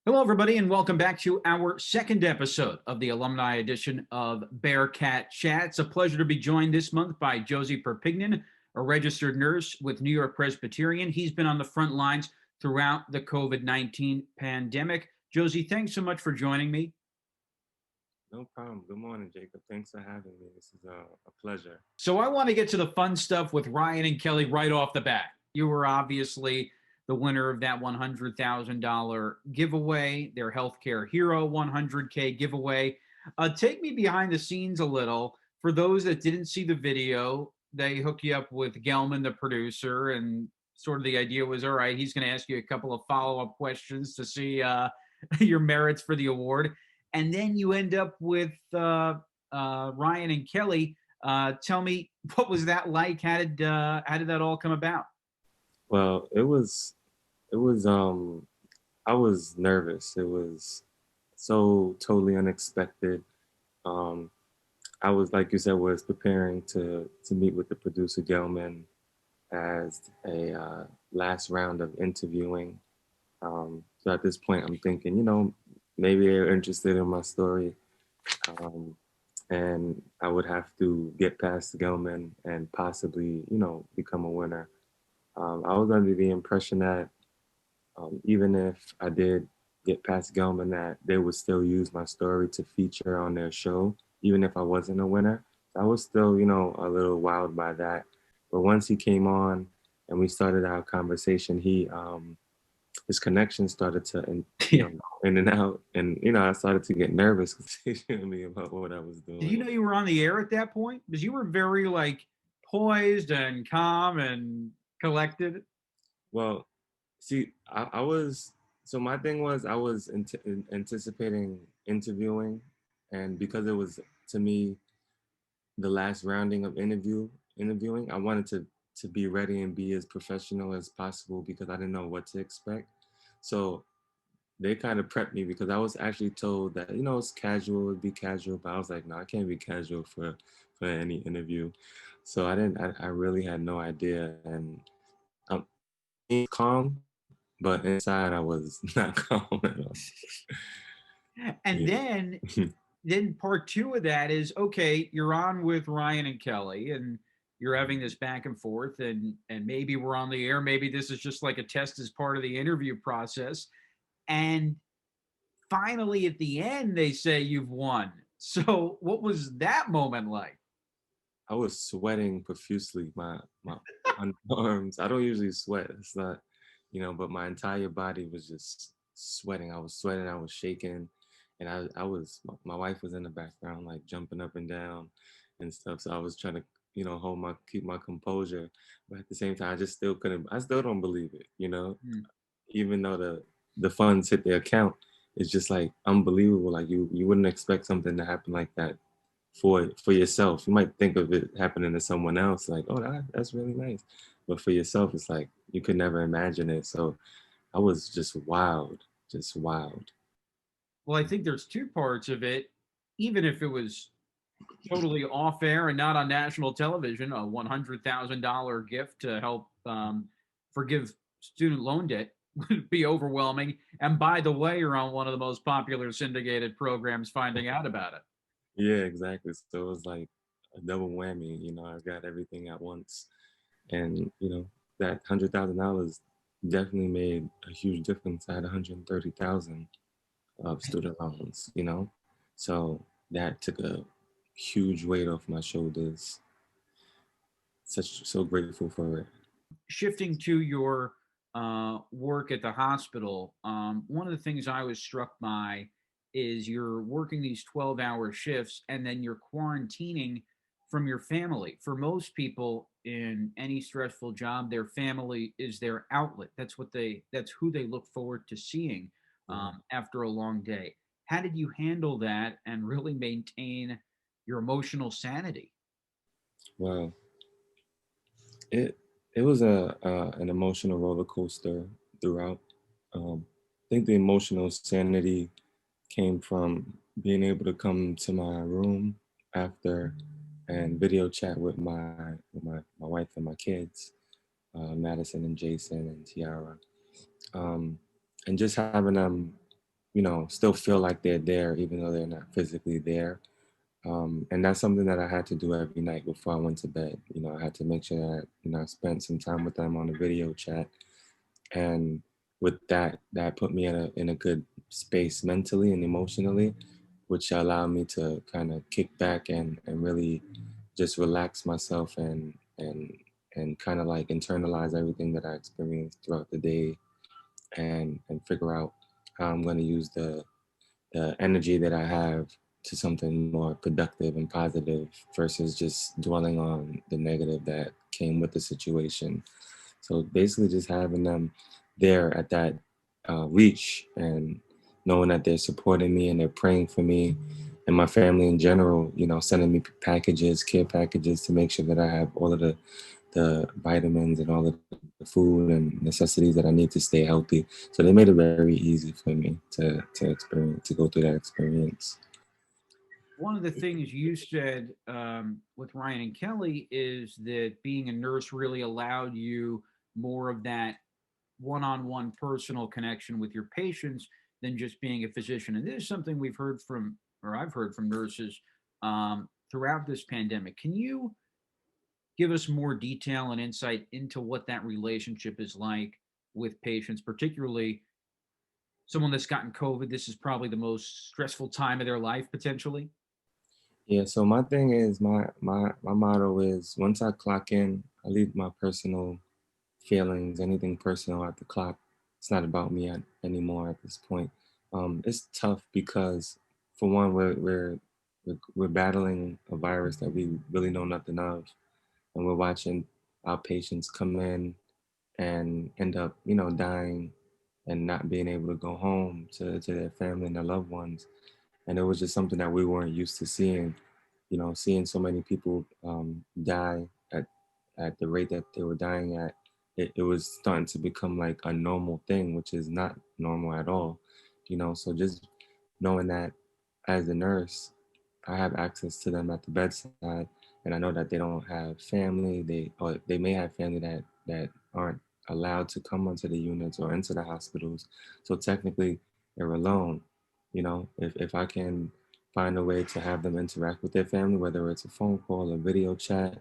Hello, everybody, and welcome back to our second episode of the alumni edition of Bearcat Chats. A pleasure to be joined this month by Jose Perpignan, a registered nurse with New York Presbyterian. He's been on the front lines throughout the COVID-19 pandemic. Josie, thanks so much for joining me. No problem. Good morning, Jacob. Thanks for having me. This is a pleasure. So I want to get to the fun stuff with Ryan and Kelly right off the bat. You were obviously the winner of that $100,000 giveaway, their Healthcare Hero 100K giveaway. Take me behind the scenes a little. For those that didn't see the video, they hook you up with Gelman, the producer, and sort of the idea was, all right, he's going to ask you a couple of follow-up questions to see your merits for the award. And then you end up with Ryan and Kelly. Tell me, what was that like? How did that all come about? Well, I was nervous. It was so totally unexpected. Um, I was, like you said, was preparing to meet with the producer Gelman as a last round of interviewing. So at this point, I'm thinking, maybe they're interested in my story. And I would have to get past Gelman and possibly, become a winner. I was under the impression that even if I did get past Gelman, that they would still use my story to feature on their show, even if I wasn't a winner. I was still, a little wowed by that. But once he came on and we started our conversation, his connection started to, Yeah. in and out, and I started to get nervous me about what I was Did you doing. know you were on the air at that point? Because you were very like poised and calm and collected. Well, see, I was, so my thing was I was anticipating interviewing, and because it was, to me, the last rounding of interviewing, I wanted to be ready and be as professional as possible because I didn't know what to expect. So they kind of prepped me because I was actually told that, it's casual, it'd be casual, but I was like, no, I can't be casual for any interview. So I really had no idea. And I'm calm, but inside I was not calm at all. And Yeah. then part two of that is, okay, you're on with Ryan and Kelly, and you're having this back and forth, and maybe we're on the air, maybe this is just like a test as part of the interview process. And finally at the end they say you've won. So what was that moment like? I was sweating profusely. My arms. I don't usually sweat. It's not, but my entire body was just sweating. I was sweating. I was shaking, and I was. My wife was in the background, like jumping up and down, and stuff. So I was trying to, keep my composure, but at the same time, I just still couldn't. I still don't believe it. Hmm. Even though the funds hit the account, it's just like unbelievable. Like you wouldn't expect something to happen like that for yourself. You might think of it happening to someone else, like, oh, that's really nice. But for yourself, it's like you could never imagine it. So I was just wild, just wild. Well, I think there's two parts of it. Even if it was totally off air and not on national television, a $100,000 gift to help forgive student loan debt would be overwhelming. And by the way, you're on one of the most popular syndicated programs finding out about it. Yeah, exactly. So it was like a double whammy. I got everything at once, and that $100,000 definitely made a huge difference. I had 130,000 of student loans. So that took a huge weight off my shoulders. So grateful for it. Shifting to your work at the hospital, one of the things I was struck by is you're working these 12-hour shifts and then you're quarantining from your family. For most people in any stressful job, their family is their outlet. That's who they look forward to seeing Yeah. after a long day. How did you handle that and really maintain your emotional sanity? Well, it it was a an emotional roller coaster throughout. I think the emotional sanity came from being able to come to my room after and video chat with my wife and my kids, Madison and Jason and Tiara, um, and just having them still feel like they're there, even though they're not physically there. And that's something that I had to do every night before I went to bed. I had to make sure that, I spent some time with them on a video chat. And with that put me in a good space mentally and emotionally, which allowed me to kind of kick back and really just relax myself and kind of like internalize everything that I experienced throughout the day and figure out how I'm going to use the energy that I have to something more productive and positive versus just dwelling on the negative that came with the situation. So basically, just having them there at that reach and knowing that they're supporting me and they're praying for me and my family in general, sending me packages, care packages to make sure that I have all of the vitamins and all of the food and necessities that I need to stay healthy. So they made it very easy for me to experience, to go through that experience. One of the things you said with Ryan and Kelly is that being a nurse really allowed you more of that one-on-one personal connection with your patients than just being a physician. And this is something we've heard from, or I've heard from nurses throughout this pandemic. Can you give us more detail and insight into what that relationship is like with patients, particularly someone that's gotten COVID? This is probably the most stressful time of their life, potentially. Yeah, so my thing is my motto is once I clock in, I leave my personal feelings, anything personal at the clock. It's not about me anymore at this point. It's tough because for one, we're battling a virus that we really know nothing of, and we're watching our patients come in and end up, dying and not being able to go home to their family and their loved ones. And it was just something that we weren't used to seeing. Seeing so many people die at the rate that they were dying at, it was starting to become like a normal thing, which is not normal at all. So just knowing that as a nurse, I have access to them at the bedside, and I know that they don't have family. Or they may have family that aren't allowed to come onto the units or into the hospitals. So technically, they're alone. If I can find a way to have them interact with their family, whether it's a phone call, a video chat,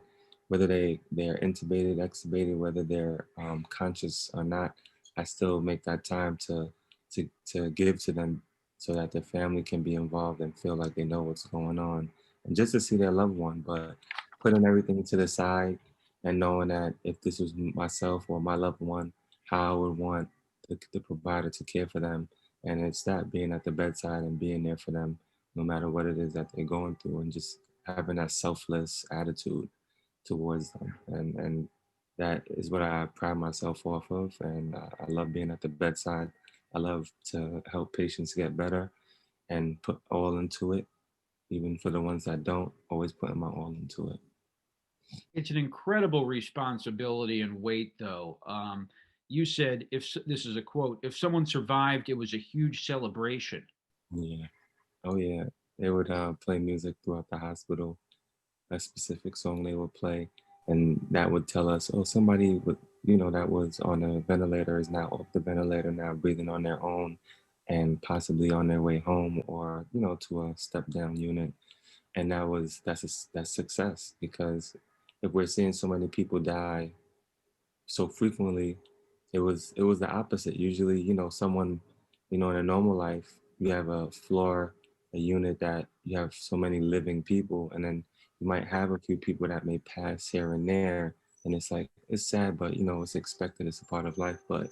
whether they're intubated, extubated, whether they're conscious or not, I still make that time to give to them so that their family can be involved and feel like they know what's going on and just to see their loved one. But putting everything to the side and knowing that if this was myself or my loved one, how I would want the provider to care for them. And it's that being at the bedside and being there for them, no matter what it is that they're going through, and just having that selfless attitude towards them. And that is what I pride myself off of. And I love being at the bedside. I love to help patients get better and put all into it, even for the ones that don't, always putting my all into it. It's an incredible responsibility and weight, though. You said, this is a quote, if someone survived, it was a huge celebration. Yeah. Oh, yeah. They would play music throughout the hospital, a specific song they would play, and that would tell us, oh, somebody that was on a ventilator is now off the ventilator, now breathing on their own and possibly on their way home or, to a step down unit. And that's success, because if we're seeing so many people die so frequently, it was the opposite. Usually, someone, in a normal life, you have a floor, a unit that you have so many living people, and then you might have a few people that may pass here and there, and it's like it's sad, but it's expected. It's a part of life. But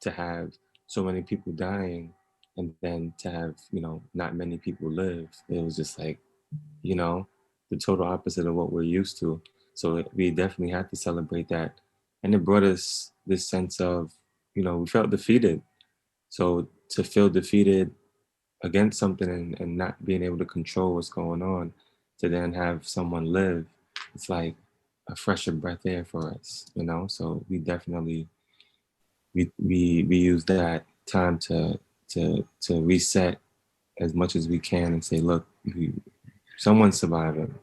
to have so many people dying, and then to have not many people live, it was just like you know, the total opposite of what we're used to. So we definitely had to celebrate that. And it brought us this sense of, we felt defeated. So to feel defeated against something and not being able to control what's going on, to then have someone live, it's like a fresher breath air for us. So we definitely we use that time to reset as much as we can and say, look, someone's surviving.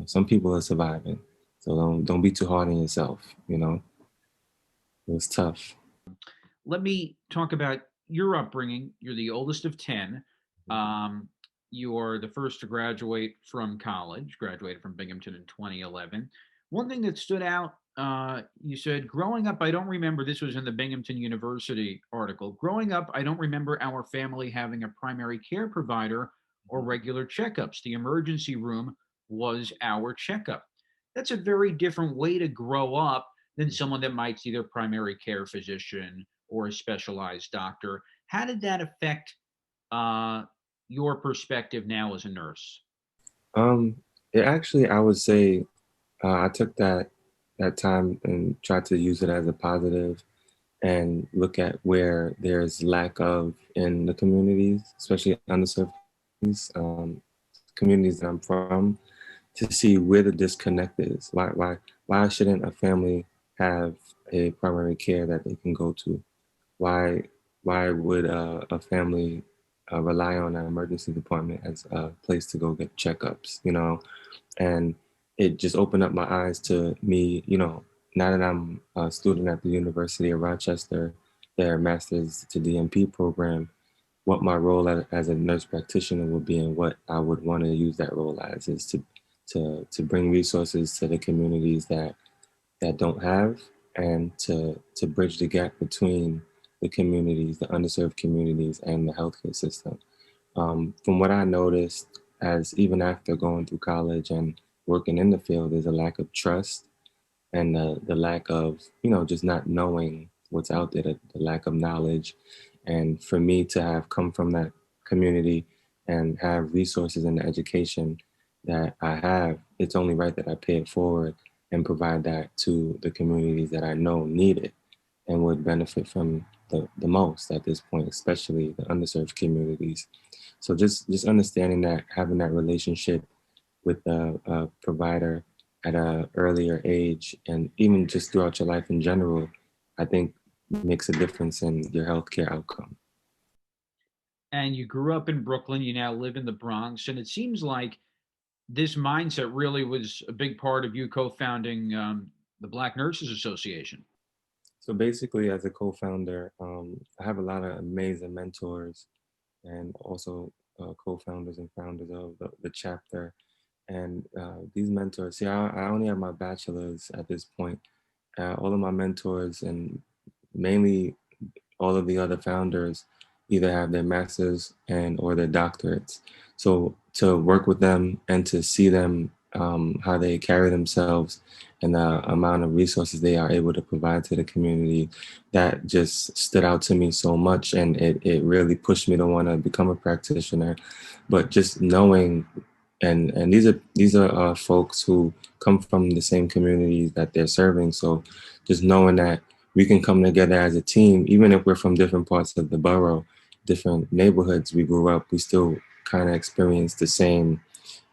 Some people are surviving. So don't be too hard on yourself. It was tough. Let me talk about your upbringing, you're the oldest of 10. Um, you're the first to graduate from college, graduated from Binghamton in 2011. One thing that stood out, you said, growing up, I don't remember, this was in the Binghamton University article. Growing up, I don't remember our family having a primary care provider or regular checkups. The emergency room was our checkup. That's a very different way to grow up than someone that might see their primary care physician or a specialized doctor. How did that affect uh, your perspective now as a nurse? Um, it actually, I would say, I took that time and tried to use it as a positive and look at where there's lack of in the communities, especially underserved communities, communities that I'm from, to see where the disconnect is. Why shouldn't a family have a primary care that they can go to? Why why would a family rely on an emergency department as a place to go get checkups? You know, and it just opened up my eyes to me. You know, now that I'm a student at the University of Rochester, their Master's to DMP program, what my role as a nurse practitioner would be and what I would want to use that role as is to bring resources to the communities that don't have, and to bridge the gap between the communities, the underserved communities, and the healthcare system. From what I noticed, as even after going through college and working in the field, there's a lack of trust and the lack of, you know, just not knowing what's out there, the lack of knowledge. And for me to have come from that community and have resources and the education that I have, it's only right that I pay it forward and provide that to the communities that I know need it and would benefit from the most at this point, especially the underserved communities. So just understanding that, having that relationship with a provider at a earlier age, and even just throughout your life in general, I think makes a difference in your healthcare outcome. And you grew up in Brooklyn, you now live in the Bronx, and it seems like this mindset really was a big part of you co-founding the Black Nurses Association. So basically, as a co-founder, I have a lot of amazing mentors and also co-founders and founders of the chapter. And these mentors, see, I only have my bachelor's at this point. All of my mentors and mainly all of the other founders either have their masters and or their doctorates. So to work with them and to see them, how they carry themselves and the amount of resources they are able to provide to the community, that just stood out to me so much, and it really pushed me to want to become a practitioner. But just knowing, and these are folks who come from the same communities that they're serving. So just knowing that we can come together as a team, even if we're from different parts of the borough, different neighborhoods we grew up, we still kind of experience the same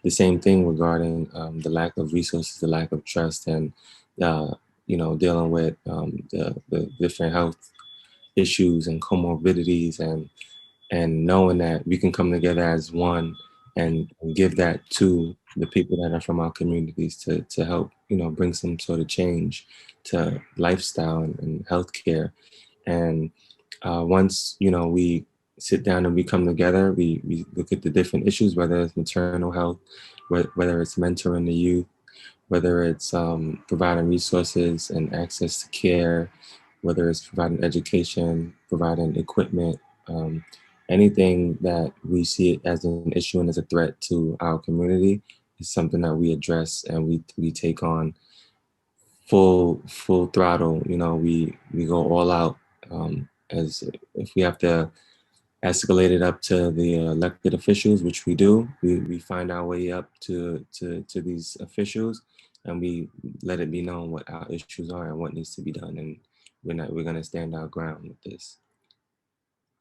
thing regarding the lack of resources, the lack of trust, and uh, dealing with the different health issues and comorbidities, and knowing that we can come together as one and give that to the people that are from our communities to help, bring some sort of change to lifestyle and healthcare. And once, we sit down and we come together, we look at the different issues, whether it's maternal health, whether it's mentoring the youth, whether it's providing resources and access to care, whether it's providing education, providing equipment, um, anything that we see as an issue and as a threat to our community is something that we address, and we take on full throttle. We go all out, as if we have to escalate it up to the elected officials, which we do. We find our way up to these officials, and we let it be known what our issues are and what needs to be done. And we're going to stand our ground with this.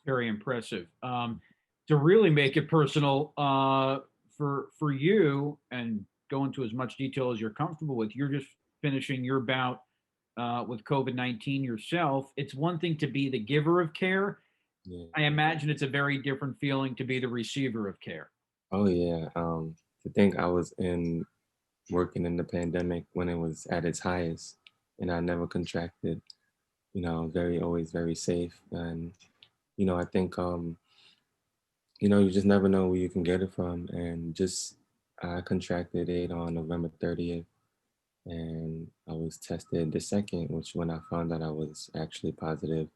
Very impressive. To really make it personal for you and go into as much detail as you're comfortable with, you're just finishing your bout with COVID-19 yourself. It's one thing to be the giver of care. Yeah. I imagine it's a very different feeling to be the receiver of care. Oh yeah. To think I was in working in the pandemic when it was at its highest, and I never contracted. Very always very safe, and I think you just never know where you can get it from. And just I contracted it on November 30th, and I was tested the second, which when I found out I was actually positive.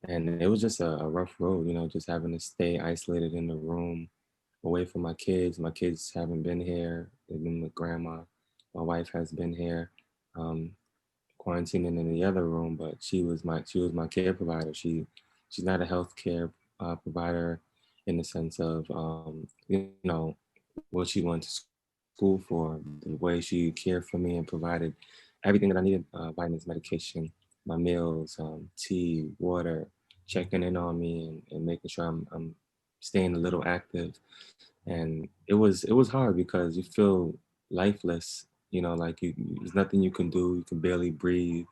And it was just a rough road, just having to stay isolated in the room, away from my kids. My kids haven't been here; they've been with grandma. My wife has been here, um, quarantining in the other room, but she was my care provider. She's not a healthcare provider in the sense of what she went to school for, the way she cared for me and provided everything that I needed, vitamins, medication, my meals, tea, water, checking in on me and making sure I'm staying a little active. And it was hard because you feel lifeless, like there's nothing you can do. You can barely breathe.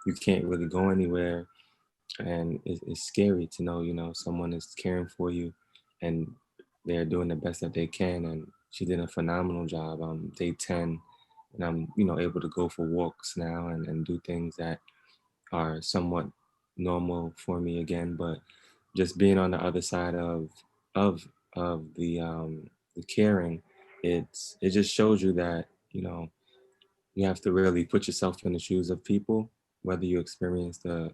You can't really go anywhere, and it's scary to know someone is caring for you, and they're doing the best that they can. And she did a phenomenal job. Day 10, and I'm able to go for walks now and do things that are somewhat normal for me again. But just being on the other side of the caring, it just shows you that you have to really put yourself in the shoes of people, whether you experience the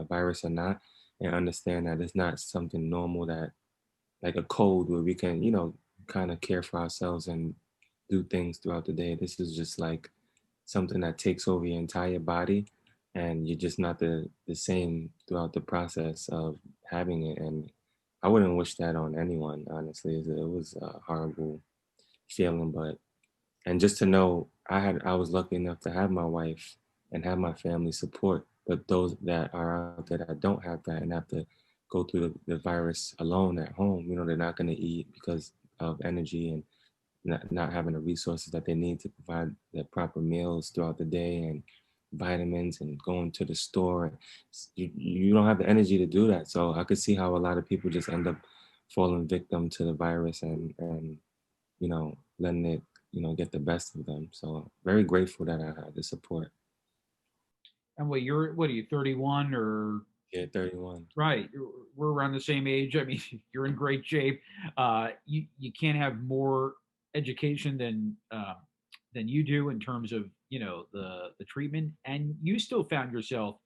virus or not, and understand that it's not something normal, that like a cold where we can kind of care for ourselves and do things throughout the day. This is just like something that takes over your entire body, and you're just not the same throughout the process of having it. And I wouldn't wish that on anyone, honestly. It was a horrible feeling. But and just to know I was lucky enough to have my wife and have my family support. But those that are out there that don't have that and have to go through the virus alone at home, they're not going to eat because of energy, and not having the resources that they need to provide the proper meals throughout the day, and vitamins, and going to the store. You don't have the energy to do that. So I could see how a lot of people just end up falling victim to the virus, and letting it get the best of them. So very grateful that I had the support. And what are you, 31 or Yeah, 31. right? We're around the same age. I mean, you're in great shape. You can't have more education than you do in terms of the treatment, and you still found yourself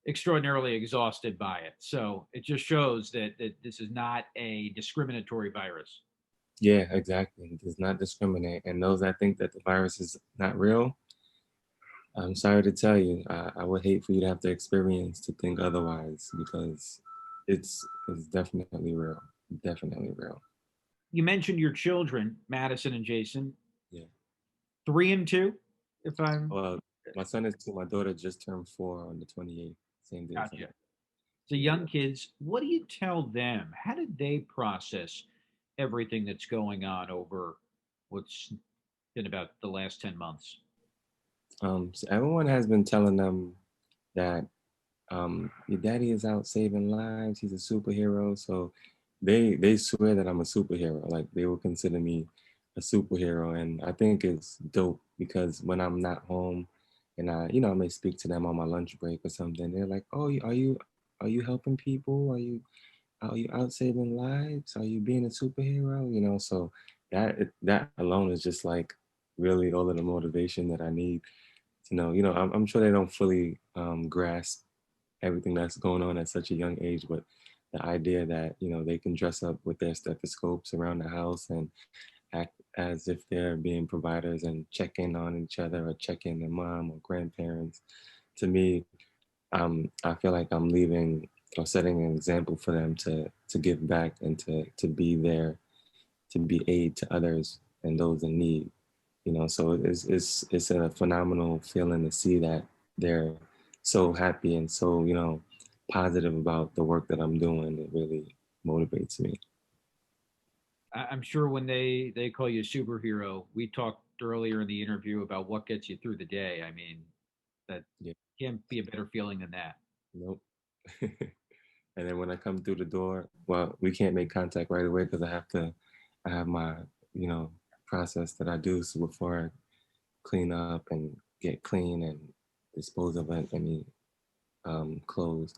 extraordinarily exhausted by it. So it just shows that this is not a discriminatory virus. Yeah, exactly. It does not discriminate. And those that think that the virus is not real, I'm sorry to tell you, I would hate for you to have to experience to think otherwise, because it's definitely real. Definitely real. You mentioned your children, Madison and Jason, Yeah. 3 and 2, if I'm Well, my son is 2. My daughter just turned 4 on the 28th, same day as him. gotcha. So Yeah. young kids, what do you tell them? How did they process everything that's going on over what's been about the last 10 months? So everyone has been telling them that your daddy is out saving lives. He's a superhero. So they swear that I'm a superhero. Like they will consider me a superhero, and I think it's dope because when I'm not home, and I may speak to them on my lunch break or something, they're like, "Oh, are you helping people? Are you out saving lives? Are you being a superhero?" So that alone is just like really all of the motivation that I need to know. I'm sure they don't fully grasp everything that's going on at such a young age, but the idea that they can dress up with their stethoscopes around the house and act as if they're being providers and check in on each other or check in their mom or grandparents, to me, I feel like I'm leaving or setting an example for them to give back and to be there, to be aid to others and those in need. So it's a phenomenal feeling to see that they're so happy and so positive about the work that I'm doing. It really motivates me. I'm sure when they call you a superhero, we talked earlier in the interview about what gets you through the day. I mean, that Yeah. can't be a better feeling than that. Nope. And then when I come through the door, well, we can't make contact right away because I have my you know process that I do, so before I clean up and get clean and dispose of any clothes.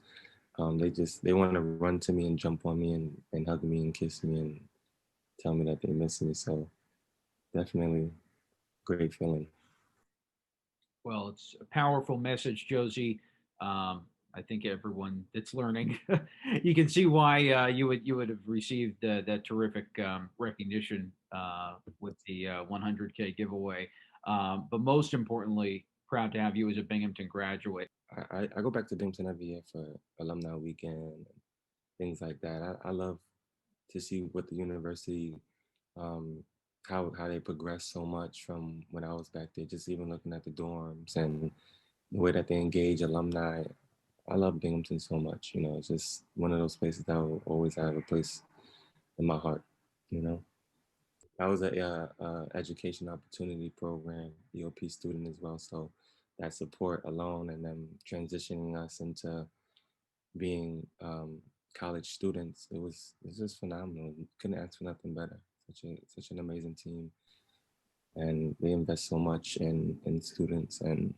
They want to run to me and jump on me and hug me and kiss me and tell me that they miss me. So definitely great feeling. Well, it's a powerful message, Josie. I think everyone that's learning, you can see why you would have received that terrific recognition with the 100K giveaway. But most importantly, proud to have you as a Binghamton graduate. I go back to Binghamton every year for alumni weekend and things like that. I love to see what the university, um, how they progress so much from when I was back there. Just even looking at the dorms and the way that they engage alumni. I love Binghamton so much. You know, it's just one of those places that will always have a place in my heart. You know, I was a education opportunity program EOP student as well. So that support alone and then transitioning us into being college students, it was just phenomenal. You couldn't ask for nothing better. Such an amazing team, and they invest so much in students, and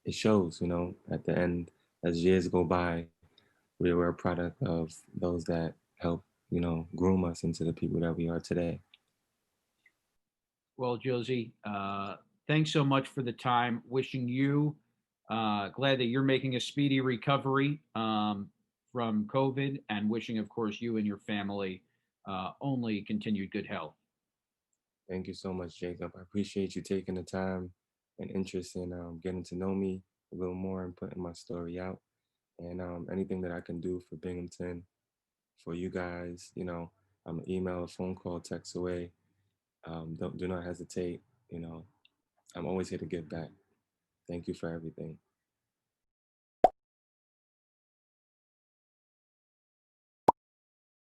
it shows. You know, at the end, as years go by, we were a product of those that helped, groom us into the people that we are today. Well, Josie, thanks so much for the time. Wishing you, glad that you're making a speedy recovery from COVID, and wishing, of course, you and your family only continued good health. Thank you so much, Jacob. I appreciate you taking the time and interest in getting to know me a little more and putting my story out. And anything that I can do for Binghamton, for you guys, I'm an email, a phone call, text away. Do not hesitate. I'm always here to give back. Thank you for everything.